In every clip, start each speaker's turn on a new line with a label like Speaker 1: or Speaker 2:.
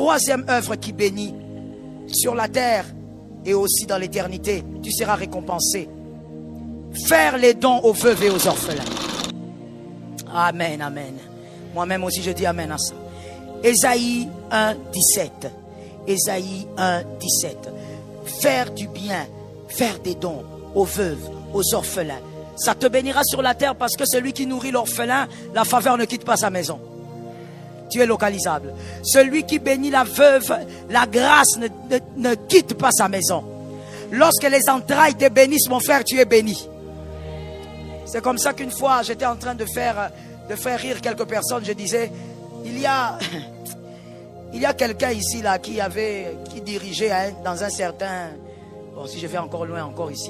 Speaker 1: troisième œuvre qui bénit sur la terre et aussi dans l'éternité, tu seras récompensé. Faire les dons aux veuves et aux orphelins. Amen, amen. Moi-même aussi je dis amen à ça. Ésaïe 1, 17. Ésaïe 1, 17. Faire du bien, faire des dons aux veuves, aux orphelins. Ça te bénira sur la terre parce que celui qui nourrit l'orphelin, la faveur ne quitte pas sa maison. Tu es localisable. Celui qui bénit la veuve, la grâce ne quitte pas sa maison. Lorsque les entrailles te bénissent, mon frère, tu es béni. C'est comme ça qu'une fois, j'étais en train de faire rire quelques personnes. Je disais, il y a quelqu'un ici là qui dirigeait dans un certain... Bon, si je vais encore loin, encore ici.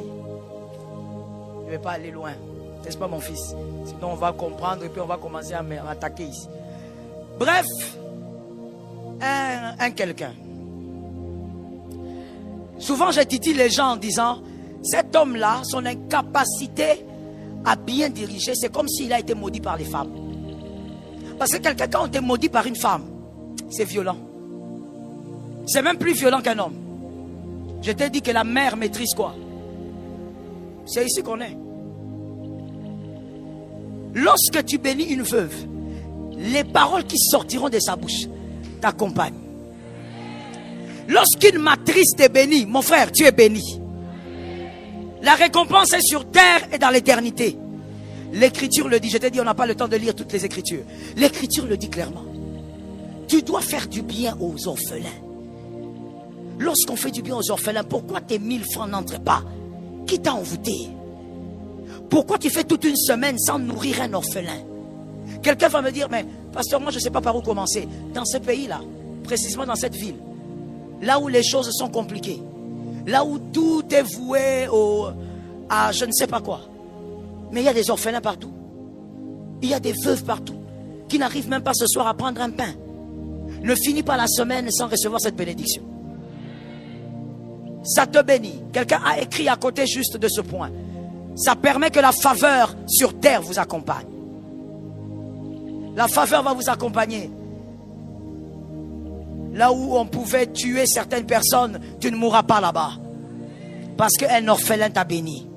Speaker 1: Je ne vais pas aller loin. N'est-ce pas mon fils? Sinon on va comprendre et puis on va commencer à m'attaquer ici. Bref, un quelqu'un. Souvent je titille les gens en disant, cet homme-là, son incapacité à bien diriger, c'est comme s'il a été maudit par les femmes. Parce que quelqu'un, quand on est maudit par une femme, c'est violent. C'est même plus violent qu'un homme. Je t'ai dit que la mère maîtrise quoi? C'est ici qu'on est. Lorsque tu bénis une veuve, les paroles qui sortiront de sa bouche t'accompagnent. Lorsqu'une matrice t'est bénie, mon frère, tu es béni. La récompense est sur terre et dans l'éternité. L'écriture le dit. Je t'ai dit, on n'a pas le temps de lire toutes les écritures. L'écriture le dit clairement. Tu dois faire du bien aux orphelins. Lorsqu'on fait du bien aux orphelins, pourquoi tes 1000 francs n'entrent pas? Qui t'a envoûté? Pourquoi tu fais toute une semaine sans nourrir un orphelin? Quelqu'un va me dire, mais pasteur, moi je ne sais pas par où commencer. Dans ce pays-là, précisément dans cette ville, là où les choses sont compliquées, là où tout est voué à je ne sais pas quoi. Mais il y a des orphelins partout. Il y a des veuves partout qui n'arrivent même pas ce soir à prendre un pain. Ne finis pas la semaine sans recevoir cette bénédiction. Ça te bénit. Quelqu'un a écrit à côté juste de ce point. Ça permet que la faveur sur terre vous accompagne. La faveur va vous accompagner. Là où on pouvait tuer certaines personnes, tu ne mourras pas là-bas. Parce qu'un orphelin t'a béni.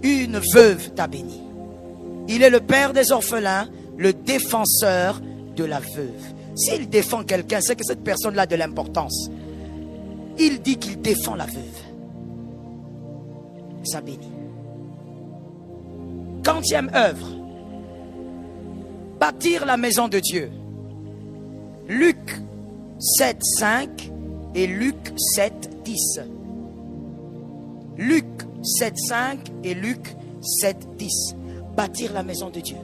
Speaker 1: Une veuve t'a béni. Il est le père des orphelins, le défenseur de la veuve. S'il défend quelqu'un, c'est que cette personne-là a de l'importance. Il dit qu'il défend la veuve. Ça bénit. Quantième œuvre. Bâtir la maison de Dieu. Luc 7, 5 et Luc 7, 10. Luc 7, 5 et Luc 7, 10. Bâtir la maison de Dieu.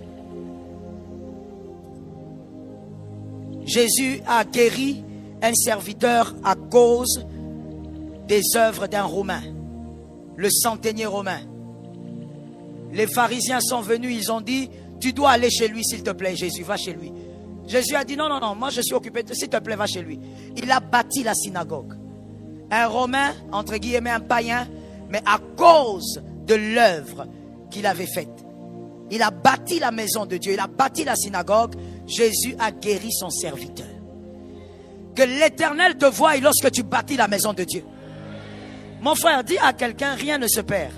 Speaker 1: Jésus a guéri un serviteur à cause des œuvres d'un Romain, le centenier romain. Les pharisiens sont venus, ils ont dit, tu dois aller chez lui s'il te plaît. Jésus, va chez lui. Jésus a dit, non, moi je suis occupé, s'il te plaît, va chez lui. Il a bâti la synagogue. Un Romain, entre guillemets un païen, mais à cause de l'œuvre qu'il avait faite. Il a bâti la maison de Dieu, il a bâti la synagogue. Jésus a guéri son serviteur. Que l'Éternel te voie lorsque tu bâtis la maison de Dieu. Mon frère, dis à quelqu'un, rien ne se perd.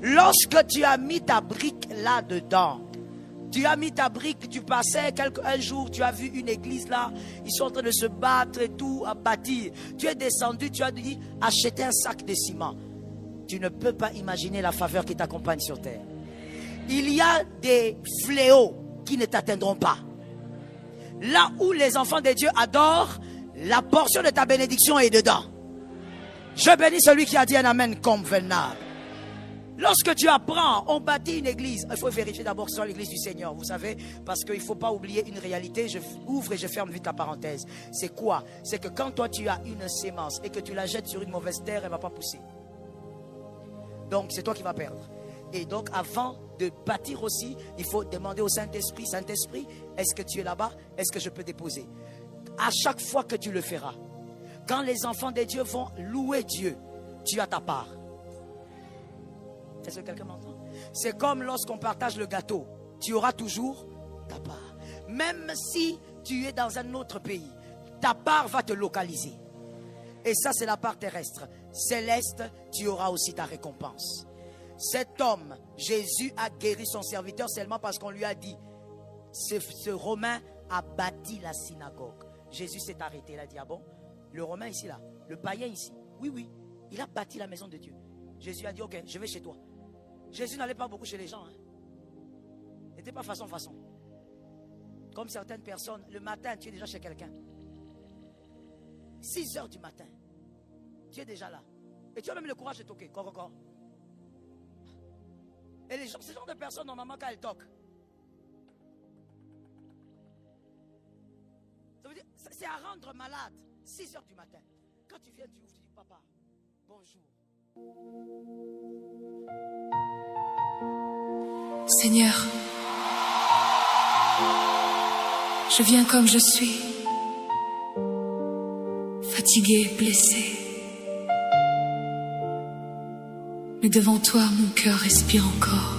Speaker 1: Lorsque tu as mis ta brique là-dedans, tu as mis ta brique, tu passais un jour, tu as vu une église là, ils sont en train de se battre et tout, à bâtir. Tu es descendu, tu as dit, acheter un sac de ciment. Tu ne peux pas imaginer la faveur qui t'accompagne sur terre. Il y a des fléaux qui ne t'atteindront pas. Là où les enfants de Dieu adorent, la portion de ta bénédiction est dedans. Je bénis celui qui a dit un amen convenable. Lorsque tu apprends, on bâtit une église. Il faut vérifier d'abord que ce soit l'église du Seigneur, vous savez, parce qu'il ne faut pas oublier une réalité. Je ouvre et je ferme vite la parenthèse. C'est quoi? C'est que quand toi tu as une sémence et que tu la jettes sur une mauvaise terre, elle ne va pas pousser. Donc c'est toi qui vas perdre. Et donc avant de bâtir aussi, il faut demander au Saint-Esprit, Saint-Esprit, est-ce que tu es là-bas? Est-ce que je peux déposer? À chaque fois que tu le feras, quand les enfants de Dieu vont louer Dieu, tu as ta part. Est-ce que quelqu'un m'entend? C'est comme lorsqu'on partage le gâteau. Tu auras toujours ta part. Même si tu es dans un autre pays, ta part va te localiser. Et ça, c'est la part terrestre. Céleste, tu auras aussi ta récompense. Cet homme, Jésus a guéri son serviteur seulement parce qu'on lui a dit, ce Romain a bâti la synagogue. Jésus s'est arrêté, il a dit, ah bon, le Romain ici, là, le païen ici, oui, oui, il a bâti la maison de Dieu. Jésus a dit, ok, je vais chez toi. Jésus n'allait pas beaucoup chez les gens. Il n'était pas façon. Comme certaines personnes, le matin, tu es déjà chez quelqu'un. 6 heures du matin, tu es déjà là. Et tu as même le courage de toquer. Corps. Et les gens, ce genre de personnes, normalement, quand elles toquent, ça veut dire, c'est à rendre malade. 6 heures du matin. Quand tu viens, tu ouvres, tu dis, papa, bonjour.
Speaker 2: Seigneur, je viens comme je suis, fatigué, blessé. Mais devant toi, mon cœur respire encore.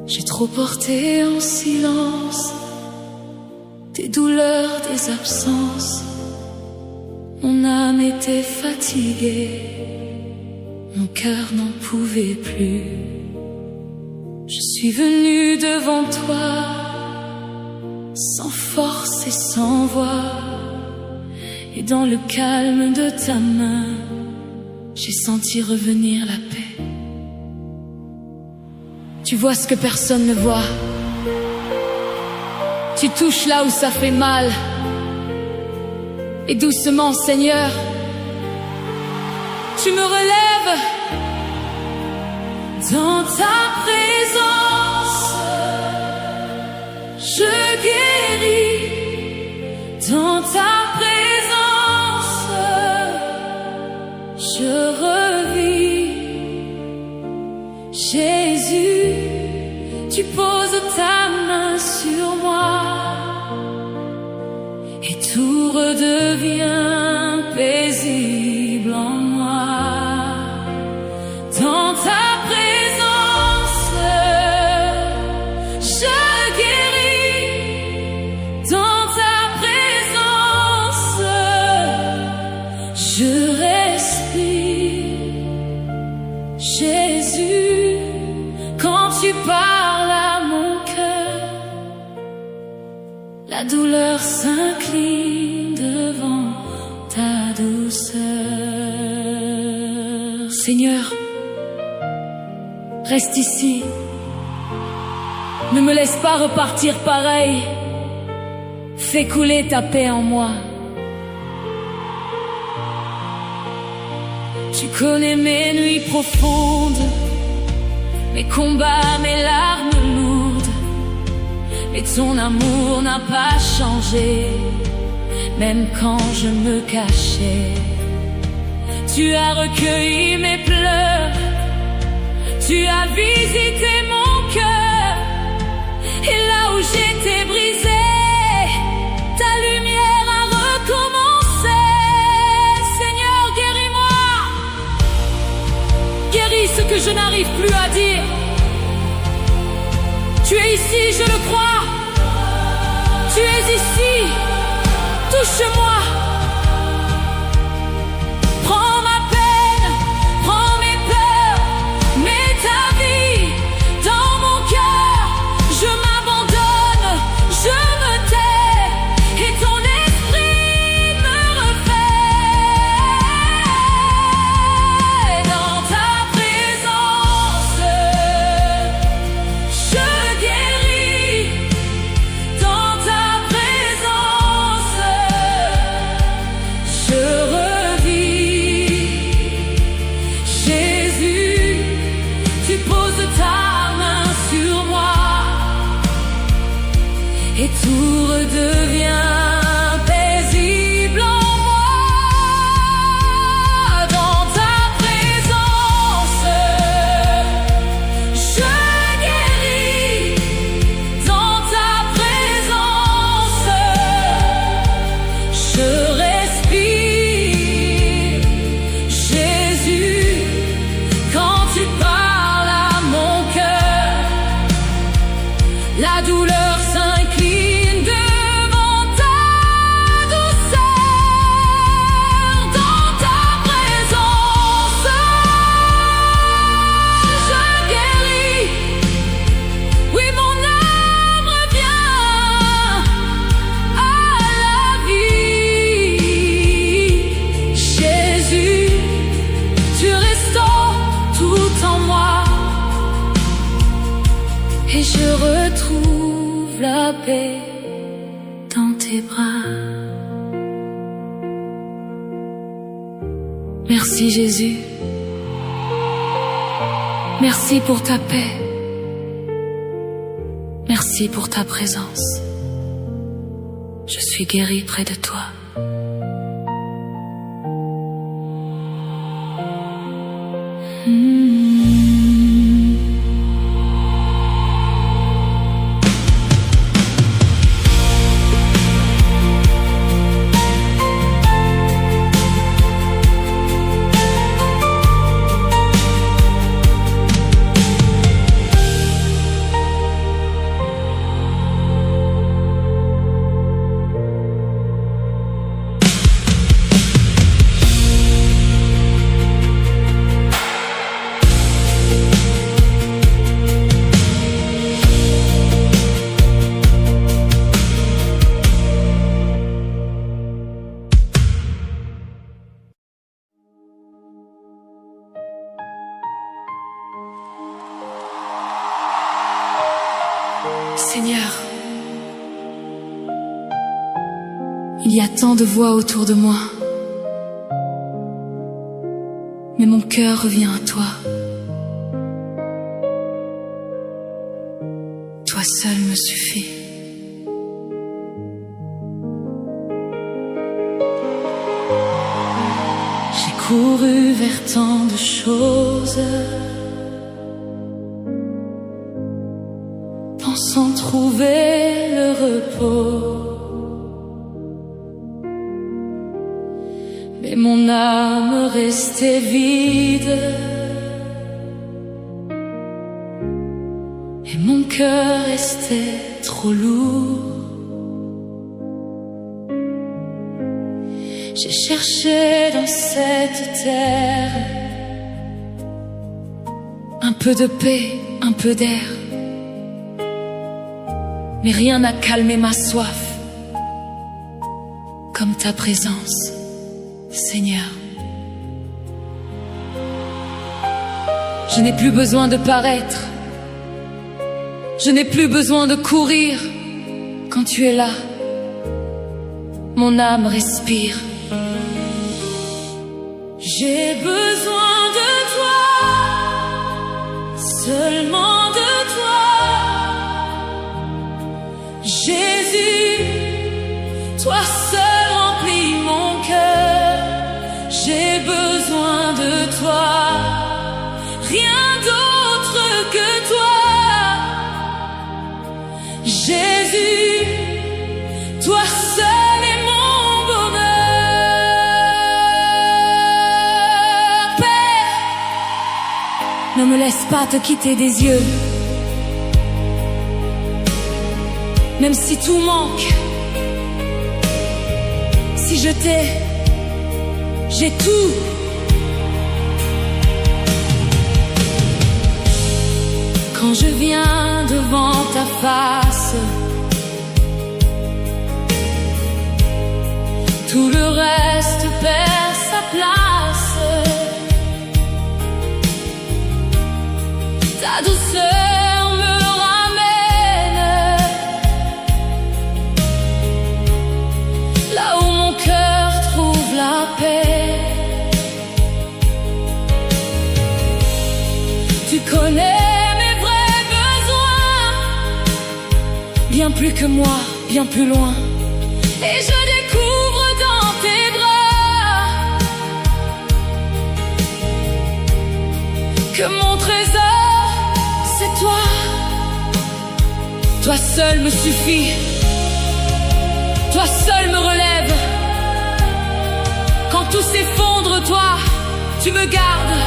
Speaker 2: J'ai trop porté en silence des douleurs, des absences. Mon âme était fatiguée, mon cœur n'en pouvait plus. Je suis venue devant toi, sans force et sans voix. Et dans le calme de ta main, j'ai senti revenir la paix. Tu vois ce que personne ne voit. Tu touches là où ça fait mal. Et doucement, Seigneur, tu me relèves. Dans ta présence, je guéris. Dans ta présence, je revis. Jésus, tu poses ta main sur moi et tout redevient paisible en moi. Dans ta présence, je guéris. Dans ta présence, je respire. Jésus, quand tu parles à mon cœur, la douleur s'incline devant ta douceur. Seigneur, reste ici. Ne me laisse pas repartir pareil. Fais couler ta paix en moi. Tu connais mes nuits profondes, mes combats, mes larmes lourdes. Mais ton amour n'a pas changé, même quand je me cachais. Tu as recueilli mes pleurs, tu as visité mon cœur. Et là où j'étais brisée, ta lumière a recommencé. Seigneur, guéris-moi. Guéris ce que je n'arrive plus à dire. Tu es ici, je le crois. Tu es ici. Touche-moi. Prends ma peine, prends mes peurs, mets ta vie dans mon cœur. Je m'abandonne, je me tais, et ton esprit me refait. Dans ta présence, je guéris. Dans ta présence, je revis. Jésus, tu poses ta main sur moi et tout redevient paisible en moi. Dans ta présence, je guéris. Dans ta présence, et je retrouve la paix dans tes bras. Merci Jésus, merci pour ta paix, merci pour ta présence. Je suis guéri près de toi. Seigneur, il y a tant de voix autour de moi, mais mon cœur revient à toi. Toi seul me suffit. J'ai couru vers tant de choses, pensant trouver le repos, mais mon âme restait vide et mon cœur restait trop lourd. J'ai cherché dans cette terre un peu de paix, un peu d'air, mais rien n'a calmé ma soif comme ta présence, Seigneur. Je n'ai plus besoin de paraître, je n'ai plus besoin de courir. Quand tu es là, mon âme respire. J'ai besoin de toi, seulement de toi. Jésus, toi seul remplis mon cœur. J'ai besoin de toi, rien d'autre que toi. Jésus, toi seul est mon bonheur. Père, ne me laisse pas te quitter des yeux. Même si tout manque, si je t'ai, j'ai tout. Quand je viens devant ta face, tout le reste perd sa place. Ta douceur me ramène là où mon cœur trouve la paix. Tu connais mes vrais besoins, bien plus que moi, bien plus loin. Et je découvre dans tes bras que mon trésor, c'est toi. Toi seul me suffit, toi seul me relève. Quand tout s'effondre, toi, tu me gardes.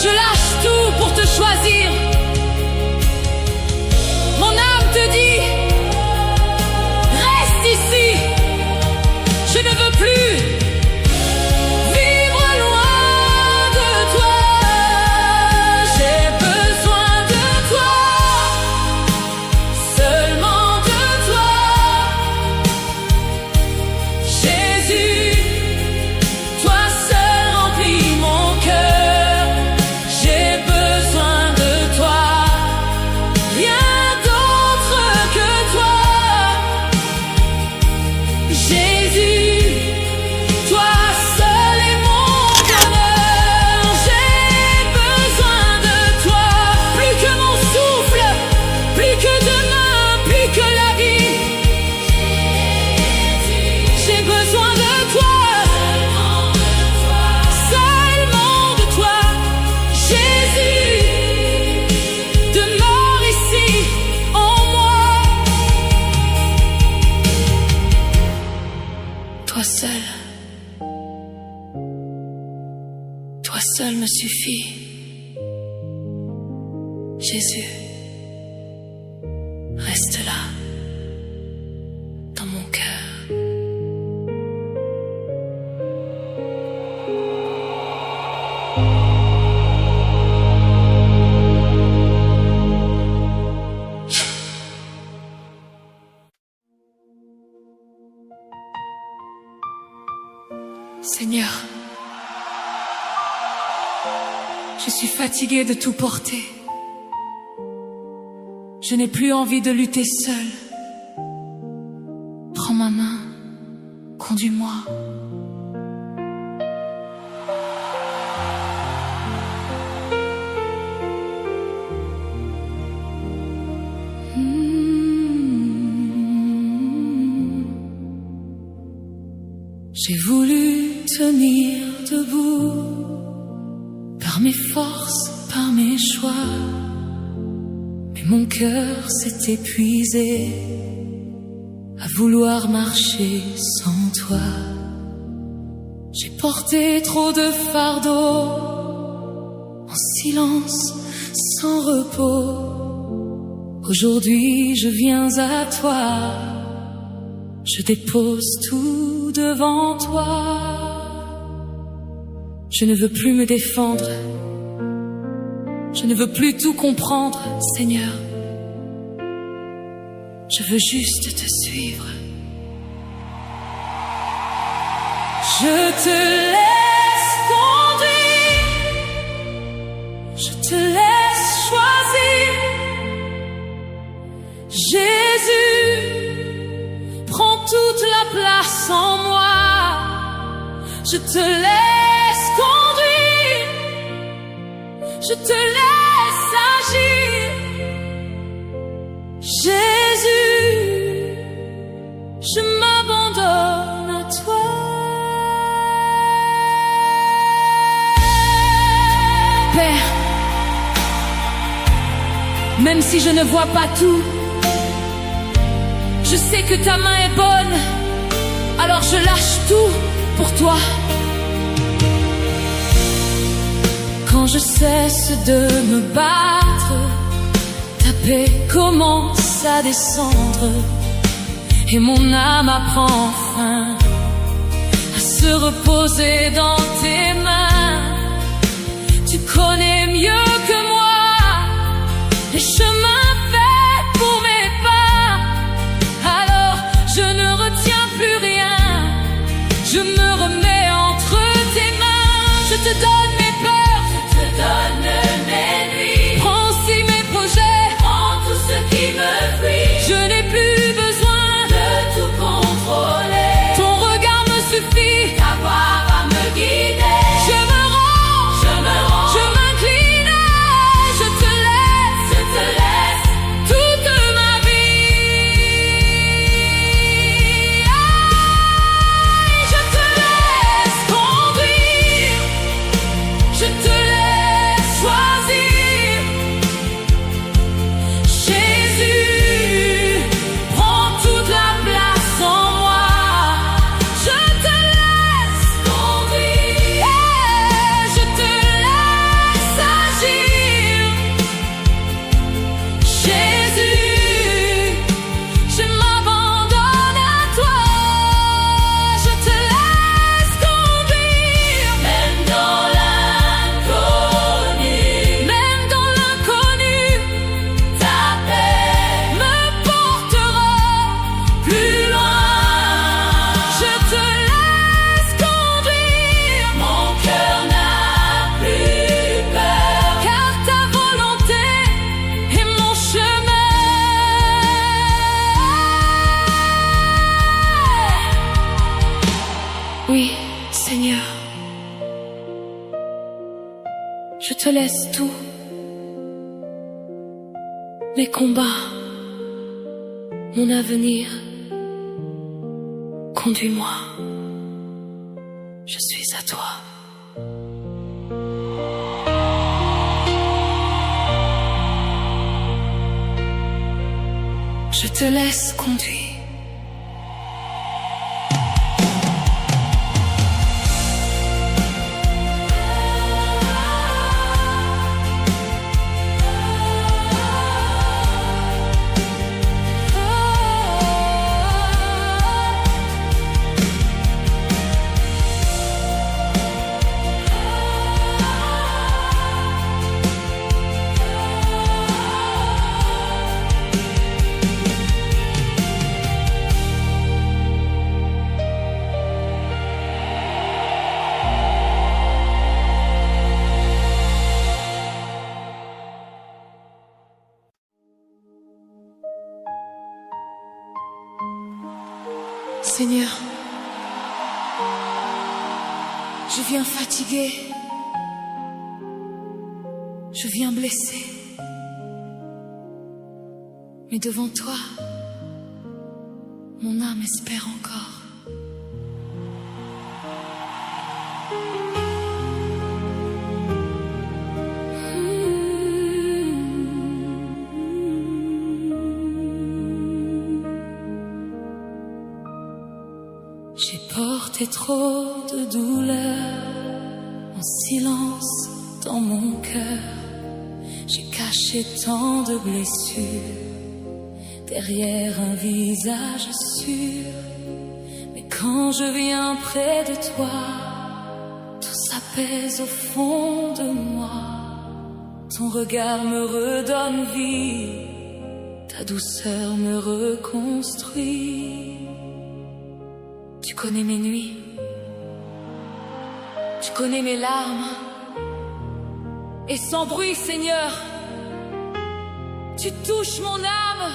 Speaker 2: Je lâche tout pour te choisir. Mon âme te dit, reste ici. Je ne veux plus vivre loin de toi. J'ai besoin de toi, seulement de toi. Jésus, toi seul Toi seul me suffit, Jésus. Reste là, dans mon cœur. Seigneur, je suis fatiguée de tout porter. Je n'ai plus envie de lutter seule. Prends ma main, conduis-moi. J'ai voulu tenir debout par mes forces, par mes choix. Mais mon cœur s'est épuisé à vouloir marcher sans toi. J'ai porté trop de fardeaux en silence, sans repos. Aujourd'hui je viens à toi, je dépose tout devant toi. Je ne veux plus me défendre, je ne veux plus tout comprendre, Seigneur. Je veux juste te suivre. Je te laisse conduire, je te laisse choisir. Jésus, prends toute la place en moi. Je te laisse conduire, je te laisse agir. Jésus, je m'abandonne à toi. Père, même si je ne vois pas tout, je sais que ta main est bonne, alors je lâche tout pour toi. Quand je cesse de me battre, ta paix commence à descendre et mon âme apprend enfin à se reposer dans tes mains. Tu connais mieux que moi les chemins faits pour mes pas, alors je ne retiens plus rien, je me remets entre tes mains. Je te donne mes peurs, je te donne mes nuits, prends aussi mes projets, prends tout ce qui me fuit. Je n'ai plus besoin de tout contrôler, ton regard me suffit, ta voix va me guider. Je me rends, je m'incline, je te laisse toute ma vie. Je te laisse conduire, je te laisse choisir. Jésus, prends toute la place en moi. Je te laisse conduire, je te laisse agir. Jésus, je m'abandonne à toi. Je te laisse conduire, même dans l'inconnu, ta paix me portera plus loin. Je te laisse conduire, mon cœur n'a plus peur, car ta volonté est mon chemin. Oui, Seigneur, je te laisse tout, mes combats, mon avenir. Conduis-moi, je suis à toi. Je te laisse conduire. Seigneur. Je viens fatigué. Je viens blessé. Mais devant toi, mon âme espère encore. J'ai porté trop de douleur en silence dans mon cœur. J'ai caché tant de blessures derrière un visage sûr. Mais quand je viens près de toi, tout s'apaise au fond de moi. Ton regard me redonne vie, ta douceur me reconstruit. Tu connais mes nuits, tu connais mes larmes. Et sans bruit, Seigneur, tu touches mon âme.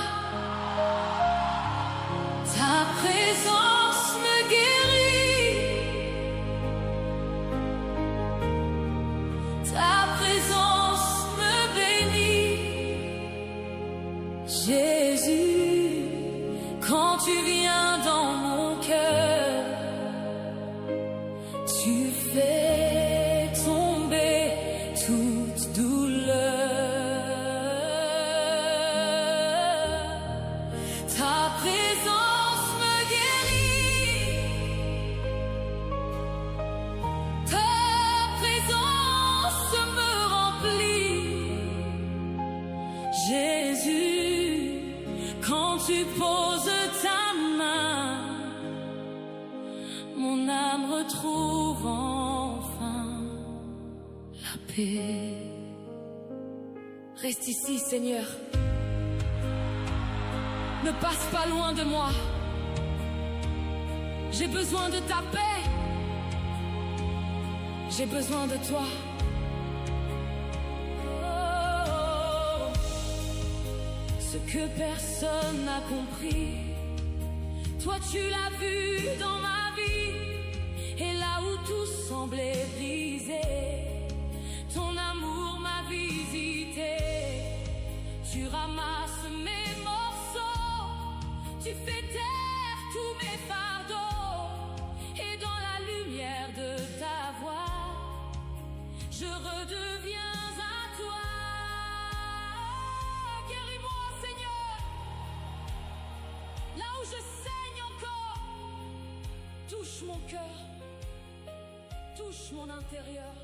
Speaker 2: Ta présence me guérit. Ta présence me bénit. Jésus, quand tu viens dans mon cœur, tu fais tomber toute douleur. Ta présence me guérit. Ta présence me remplit. Jésus, quand tu poses ta main, mon âme retrouve enfin la paix. Reste ici, Seigneur. Ne passe pas loin de moi. J'ai besoin de ta paix. J'ai besoin de toi. Oh, ce que personne n'a compris, toi tu l'as vu dans ma vie. Et là où tout semblait brisé, ton amour m'a visité. Tu ramasses mes morceaux, tu fais taire tous mes fardeaux. Et dans la lumière de ta voix, je redeviens à toi. Guéris-moi, Seigneur, là où je saigne encore. Touche mon cœur, touche mon intérieur.